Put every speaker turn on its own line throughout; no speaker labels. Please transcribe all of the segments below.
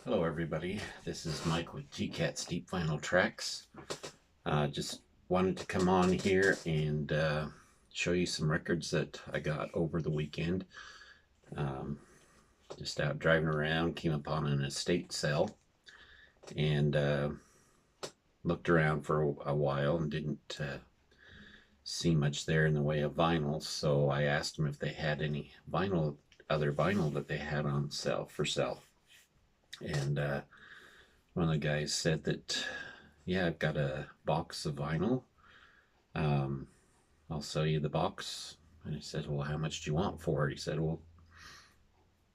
Hello everybody, this is Mike with GCAT's Deep Vinyl Tracks. Just wanted to come on here and show you some records that I got over the weekend. Just out driving around, came upon an estate sale and looked around for a while and didn't see much there in the way of vinyl, so I asked them if they had any other vinyl that they had on sale for sale. And one of the guys said that, yeah, I've got a box of vinyl. I'll sell you the box. And I said, well, how much do you want for it? He said, well,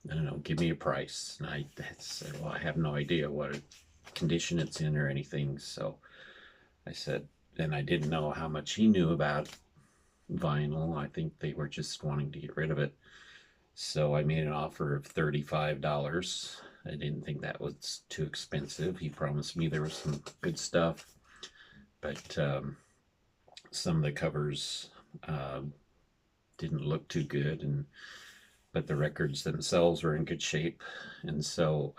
I don't know, give me a price. And I said, well, I have no idea what condition it's in or anything. So I said, and I didn't know how much he knew about vinyl. I think they were just wanting to get rid of it. So I made an offer of $35. I didn't think that was too expensive. He promised me there was some good stuff, but some of the covers didn't look too good, but the records themselves were in good shape. And so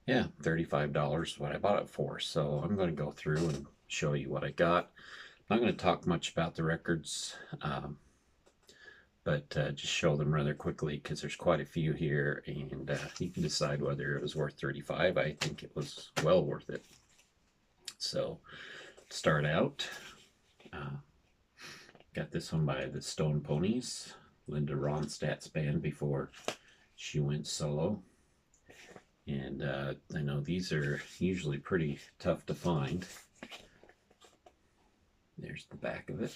yeah, $35 what I bought it for. So I'm going to go through and show you what I got. I'm not going to talk much about the records, but just show them rather quickly because there's quite a few here, and you can decide whether it was worth $35. I think it was well worth it. So start out, got this one by the Stone Ponies, Linda Ronstadt's band before she went solo. And I know these are usually pretty tough to find. There's the back of it.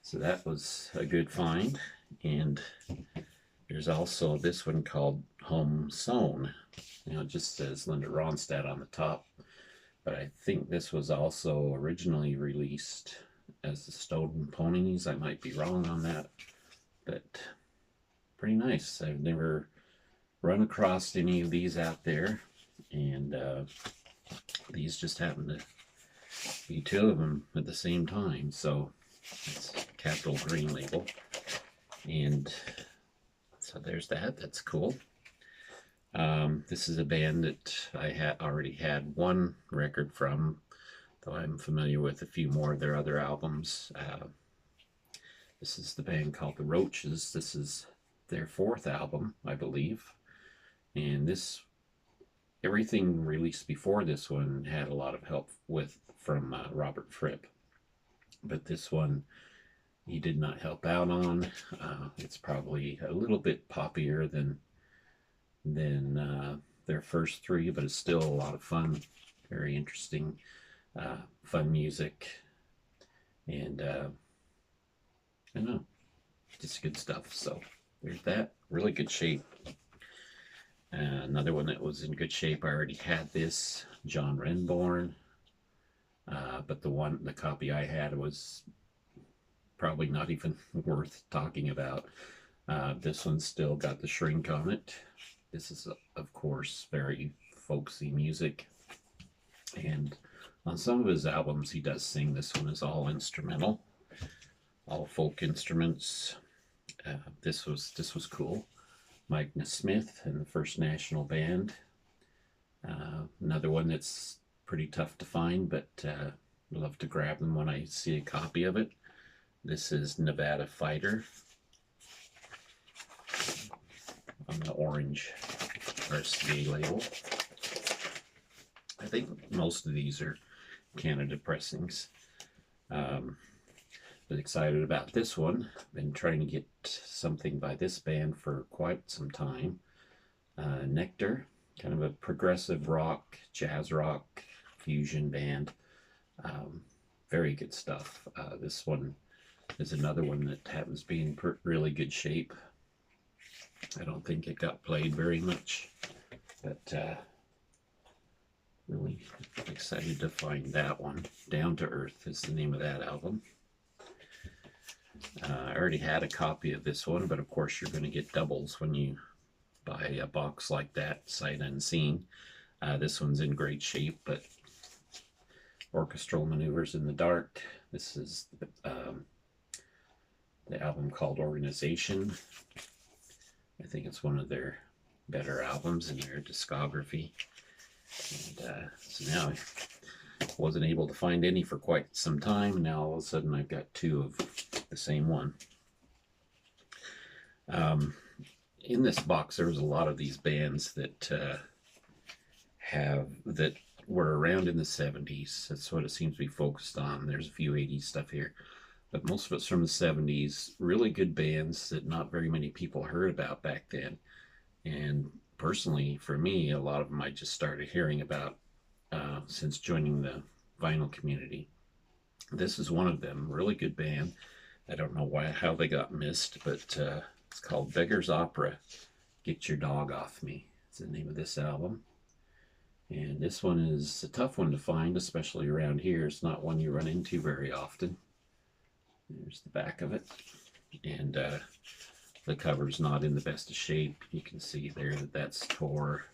So that was a good find. And there's also this one called Home Sewn. It just says Linda Ronstadt on the top, but I think this was also originally released as the Stone Ponies. I might be wrong on that, but pretty nice. I've never run across any of these out there, and these just happen to be two of them at the same time. So it's capital green label, and so there's that. That's cool. This is a band that I already had one record from, though I'm familiar with a few more of their other albums. This is the band called the Roaches. This is their fourth album, I believe, and everything released before this one had a lot of help from Robert Fripp, but this one he did not help out on. It's probably a little bit poppier than their first three, but it's still a lot of fun, very interesting, fun music, and I don't know, just good stuff. So there's that. Really good shape. Another one that was in good shape, I already had this, John Renbourn, but the copy I had was probably not even worth talking about. This one's still got the shrink on it. This is, of course, very folksy music, and on some of his albums he does sing. This one is all instrumental, all folk instruments. This was cool. Mike Nesmith and the First National Band. Another one that's pretty tough to find, but I love to grab them when I see a copy of it. This is Nevada Fighter on the orange RCA label. I think most of these are Canada pressings. But excited about this one. Been trying to get something by this band for quite some time. Nectar, kind of a progressive rock, jazz rock, fusion band. Very good stuff. This one is another one that happens to be in really good shape. I don't think it got played very much, but really excited to find that one. Down to Earth is the name of that album. I already had a copy of this one, but of course you're going to get doubles when you buy a box like that, sight unseen. This one's in great shape, but Orchestral Maneuvers in the Dark. This is the album called Organization. I think it's one of their better albums in their discography. And so now I wasn't able to find any for quite some time, and now all of a sudden I've got two of the same one. In this box, there was a lot of these bands that that were around in the 70s. That's what it seems to be focused on. There's a few 80s stuff here, but most of it's from the 70s. Really good bands that not very many people heard about back then. And personally, for me, a lot of them I just started hearing about since joining the vinyl community. This is one of them. Really good band. I don't know how they got missed, but it's called Beggar's Opera. Get Your Dog Off Me. It's the name of this album. And this one is a tough one to find, especially around here. It's not one you run into very often. There's the back of it. And the cover's not in the best of shape. You can see there that that's tore.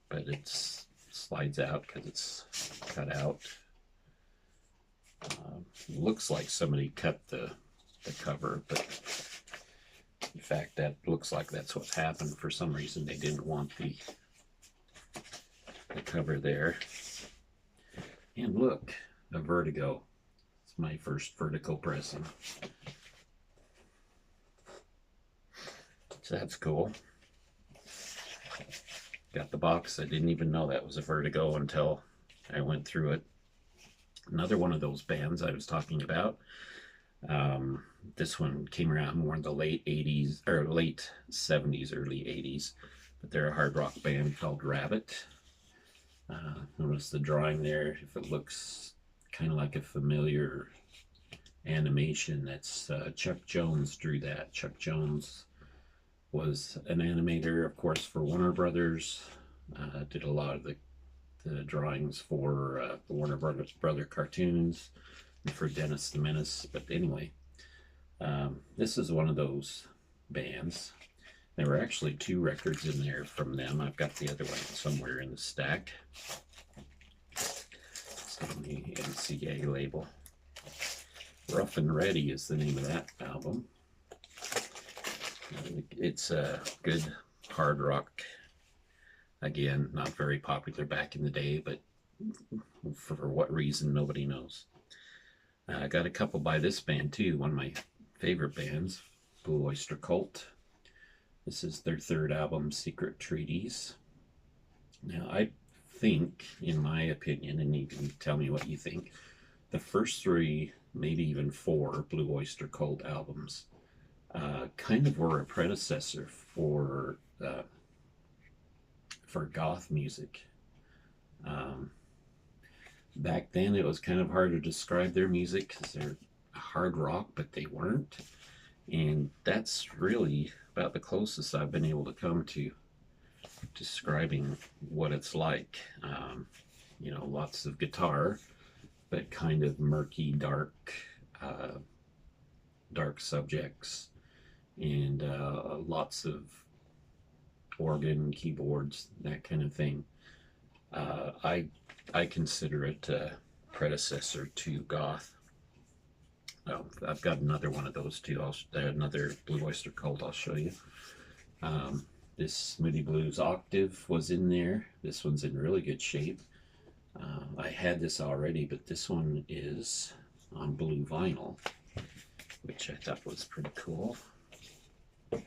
But it slides out because it's cut out. Looks like somebody cut the cover, but in fact that looks like that's what happened. For some reason they didn't want the cover there. And look, a Vertigo. It's my first Vertigo pressing. So that's cool. Got the box. I didn't even know that was a Vertigo until I went through it. Another one of those bands I was talking about. This one came around more in the late 80s, or late 70s, early 80s. But they're a hard rock band called Rabbit. Notice the drawing there. If it looks kind of like a familiar animation, that's Chuck Jones drew that. Chuck Jones was an animator, of course, for Warner Brothers. Did a lot of the drawings for the Warner Brother cartoons and for Dennis the Menace. But anyway, this is one of those bands. There were actually two records in there from them. I've got the other one somewhere in the stack. It's on the NCA label. Rough and Ready is the name of that album. It's a good hard rock. Again, not very popular back in the day, but for what reason, nobody knows. I got a couple by this band too, one of my favorite bands, Blue Oyster Cult. This is their third album, Secret Treaties. Now, I think, in my opinion, and you can tell me what you think, the first three, maybe even four Blue Oyster Cult albums kind of were a predecessor for goth music. Back then it was kind of hard to describe their music because they're hard rock, but they weren't. And that's really about the closest I've been able to come to describing what it's like. You know, lots of guitar, but kind of murky, dark subjects, and lots of organ, keyboards, that kind of thing. I consider it a predecessor to goth. I've got another one of those too. Another Blue Oyster Cult I'll show you. This Moody Blues Octave was in there. This one's in really good shape. I had this already, but this one is on blue vinyl, which I thought was pretty cool. And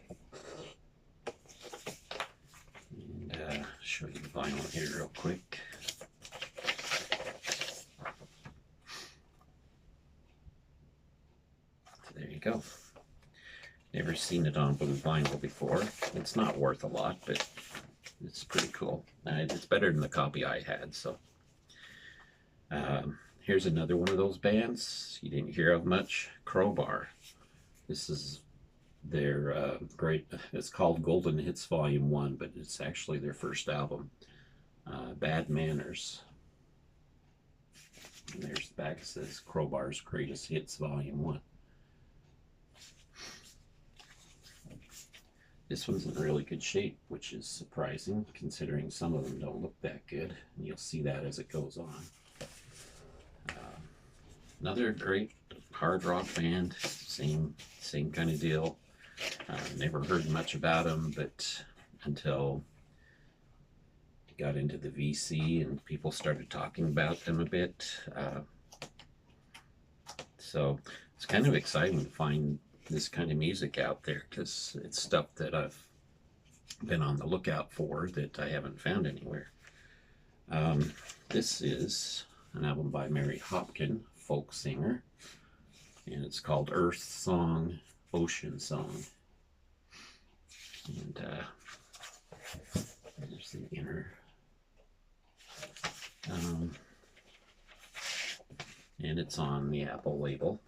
show you the vinyl here real quick. So there you go. Never seen it on blue vinyl before. It's not worth a lot, but it's pretty cool. It's better than the copy I had, so. Here's another one of those bands you didn't hear of much, Crowbar. This is their great, it's called Golden Hits Volume 1, but it's actually their first album, Bad Manners. And there's the back, it says Crowbar's Greatest Hits Volume 1. This one's in really good shape, which is surprising considering some of them don't look that good, and you'll see that as it goes on. Another great hard rock band, same kind of deal. Never heard much about them, but until got into the VC and people started talking about them a bit. So it's kind of exciting to find this kind of music out there, because it's stuff that I've been on the lookout for that I haven't found anywhere. This is an album by Mary Hopkin, folk singer, and it's called Earth Song, Ocean Song. And there's the inner. And it's on the Apple label.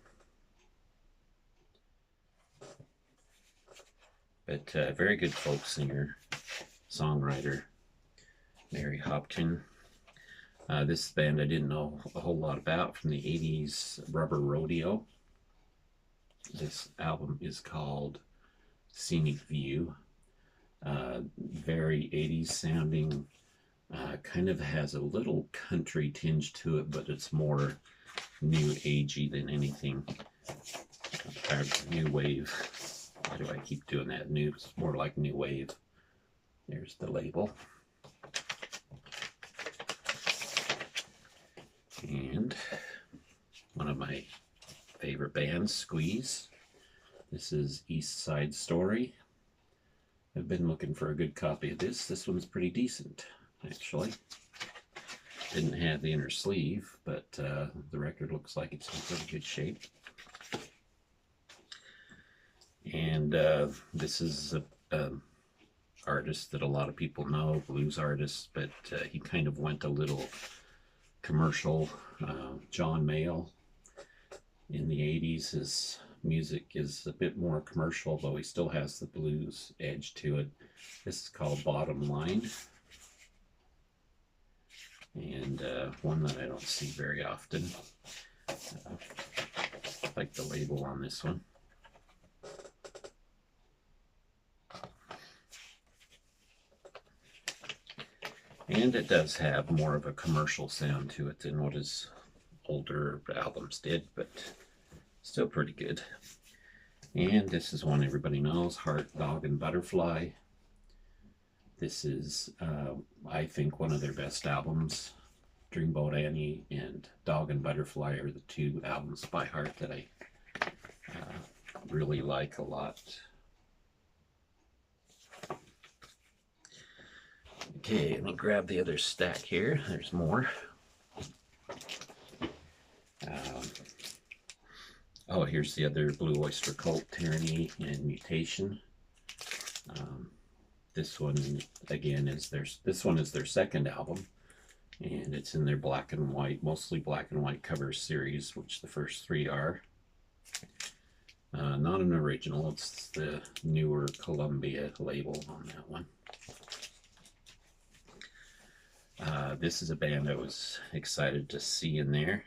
But very good folk singer, songwriter, Mary Hopkin. This band I didn't know a whole lot about, from the 80s, Rubber Rodeo. This album is called Scenic View. Very 80s sounding, kind of has a little country tinge to it, but it's more new agey than anything. New wave. Why do I keep doing that? New, it's more like new wave. There's the label. And one of my favorite bands, Squeeze. This is East Side Story. I've been looking for a good copy of this. This one's pretty decent, actually. Didn't have the inner sleeve, but the record looks like it's in pretty good shape. And this is a artist that a lot of people know, blues artist, but he kind of went a little commercial. John Mayall in the 80s, his music is a bit more commercial, though he still has the blues edge to it. This is called Bottom Line, and one that I don't see very often. Like the label on this one. And it does have more of a commercial sound to it than what his older albums did, but still pretty good. And this is one everybody knows, Heart, Dog, and Butterfly. This is, I think, one of their best albums. Dreamboat Annie and Dog and Butterfly are the two albums by Heart that I really like a lot. Okay, let me grab the other stack here. There's more. Oh, here's the other Blue Oyster Cult, Tyranny and Mutation. This one, again, is their second album, and it's in their black and white, mostly black and white cover series, which the first three are. Not an original, it's the newer Columbia label on that one. This is a band I was excited to see in there.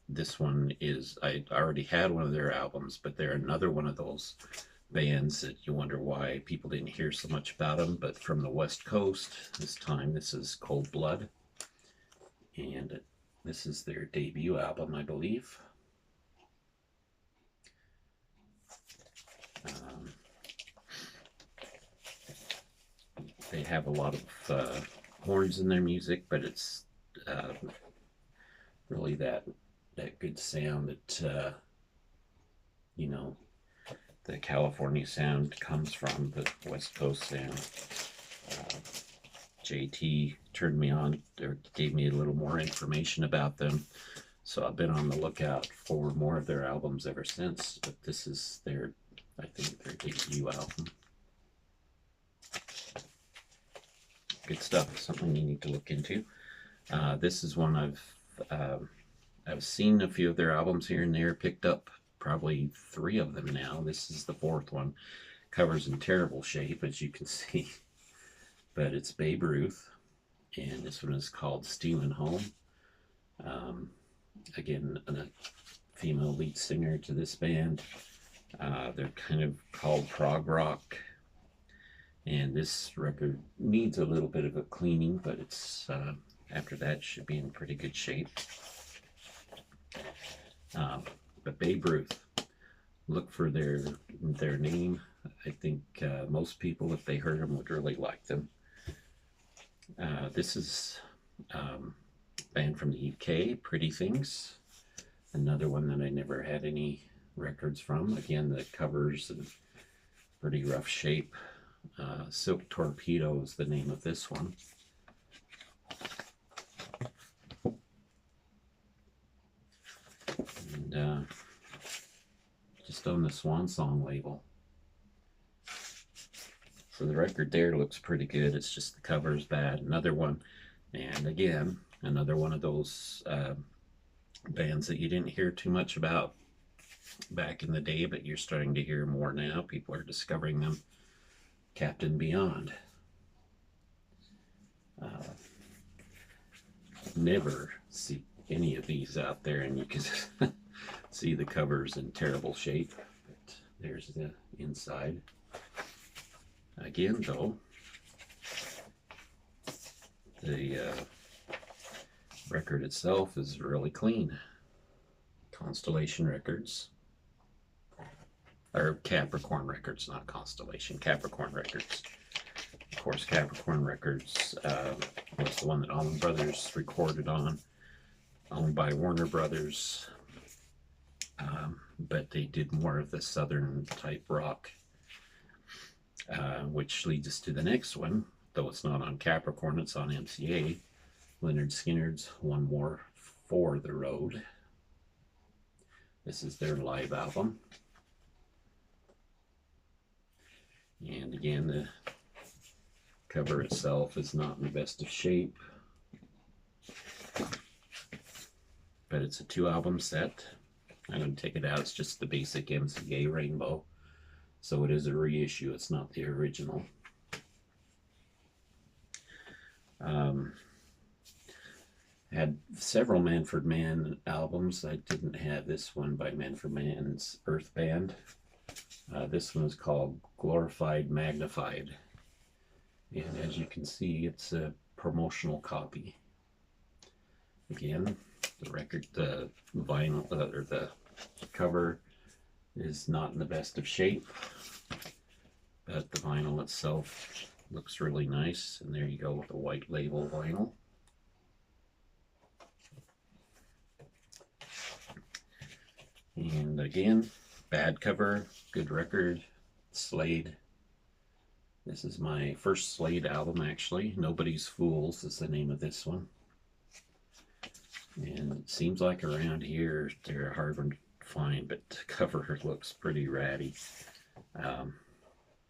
This one is, I already had one of their albums, but they're another one of those bands that you wonder why people didn't hear so much about them, but from the West Coast this time. This is Cold Blood, and this is their debut album, I believe. They have a lot of horns in their music, but it's really that good sound that you know, the California sound comes from, the West Coast sound. JT turned me on, or gave me a little more information about them, so I've been on the lookout for more of their albums ever since, but this is their, I think, their debut album. Good stuff, something you need to look into. This is one I've seen a few of their albums here and there, picked up probably 3 of them now. This is the 4th one. Cover's in terrible shape, as you can see, but it's Babe Ruth, and this one is called Stealing Home. Again, a female lead singer to this band. They're kind of called prog rock, and this record needs a little bit of a cleaning, but it's after that should be in pretty good shape. But Babe Ruth, look for their name. I think most people, if they heard them, would really like them. This is a band from the UK, Pretty Things. Another one that I never had any records from. Again, the covers in pretty rough shape. Silk Torpedo is the name of this one. And just on the Swan Song label. So the record there looks pretty good. It's just the cover is bad. Another one, and again, another one of those bands that you didn't hear too much about back in the day, but you're starting to hear more now. People are discovering them. Captain Beyond. Never see any of these out there, and you can see the covers in terrible shape. But there's the inside. Again, though, the record itself is really clean. Constellation Records, or Capricorn Records, not Constellation, Capricorn Records. Of course, Capricorn Records was the one that Allman Brothers recorded on, owned by Warner Brothers, but they did more of the southern type rock, which leads us to the next one, though it's not on Capricorn, it's on MCA, Lynyrd Skynyrd's One More for the Road. This is their live album. And again, the cover itself is not in the best of shape, but it's a 2-album set. I'm going to take it out. It's just the basic MCA rainbow, so it is a reissue. It's not the original. Had several Manfred Mann albums. I didn't have this one by Manfred Mann's Earth Band. This one is called Glorified Magnified, and as you can see, it's a promotional copy. Again, the record, the vinyl, or the cover is not in the best of shape, but the vinyl itself looks really nice. And there you go with the white label vinyl. And again, bad cover, good record. Slade. This is my first Slade album, actually. Nobody's Fools is the name of this one. And it seems like around here they're hard to find, but the cover looks pretty ratty. The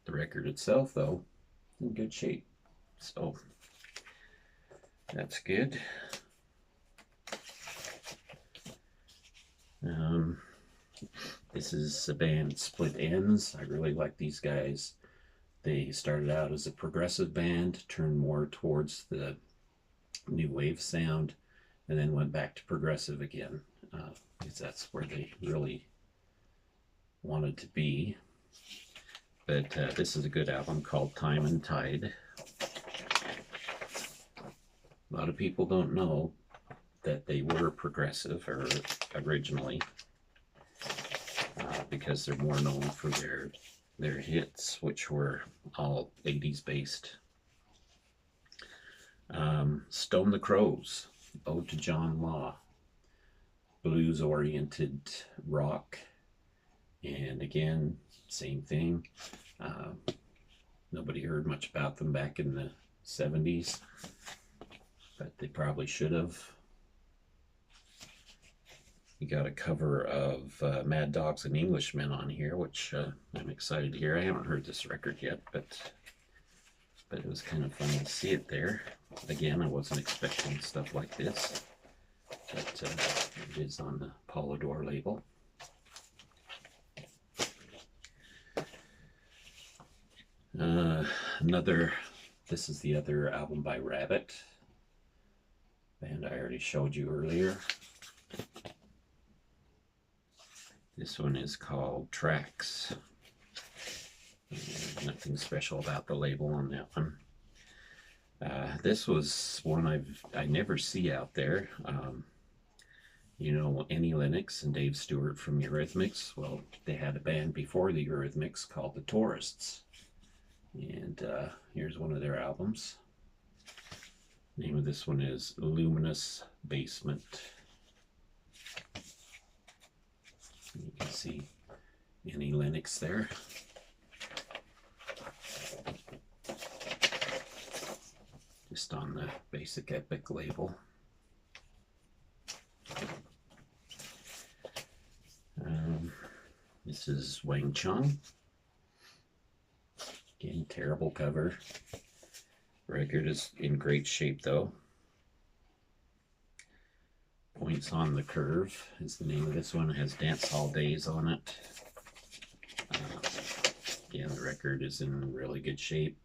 record itself, though, in good shape. So that's good. This is a band Split Enz. I really like these guys. They started out as a progressive band, turned more towards the new wave sound, and then went back to progressive again, because that's where they really wanted to be. But this is a good album called Time and Tide. A lot of people don't know that they were progressive originally, because they're more known for their hits, which were all 80s based. Stone the Crows, Ode to John Law, blues oriented rock, and again, same thing. Nobody heard much about them back in the 70s, but they probably should have. You got a cover of Mad Dogs and Englishmen on here, which I'm excited to hear. I haven't heard this record yet, but it was kind of fun to see it there. Again, I wasn't expecting stuff like this, but it is on the Polydor label. This is the other album by Rabbit, band I already showed you earlier. This one is called Tracks. Nothing special about the label on that one. This was one I never see out there. you know Annie Lennox and Dave Stewart from Eurythmics? Well, they had a band before the Eurythmics called the Tourists. And here's one of their albums. Name of this one is Luminous Basement. You can see Annie Lennox there. Just on the Basic Epic label. This is Wang Chung. Again, terrible cover. Record is in great shape though. Points on the Curve is the name of this one. It has Dance Hall Days on it. Again, the record is in really good shape.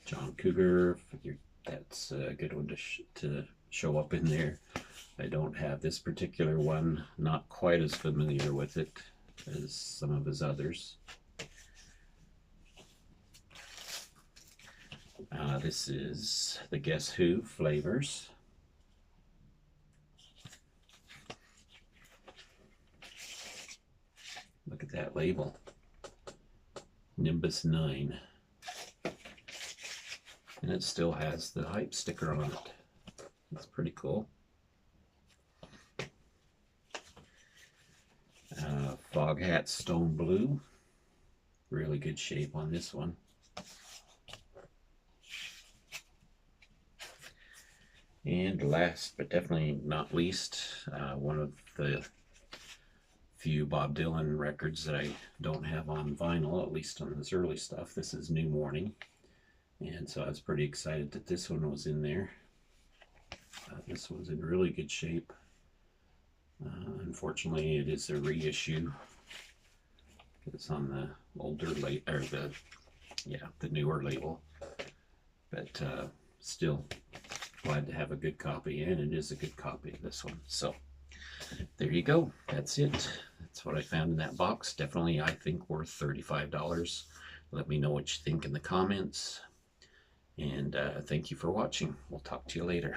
John Cougar, that's a good one to show up in there. I don't have this particular one, not quite as familiar with it as some of his others. This is the Guess Who Flavors. Look at that label. Nimbus 9. And it still has the hype sticker on it. That's pretty cool. Foghat Stone Blue. Really good shape on this one. And last but definitely not least, one of the few Bob Dylan records that I don't have on vinyl, at least on his early stuff. This is New Morning. And so I was pretty excited that this one was in there. This one's in really good shape. Unfortunately, it is a reissue. It's on the older label, or the newer label. But still glad to have a good copy, and it is a good copy of this one. So there you go. That's it. That's what I found in that box. Definitely, I think, worth $35. Let me know what you think in the comments. And thank you for watching. We'll talk to you later.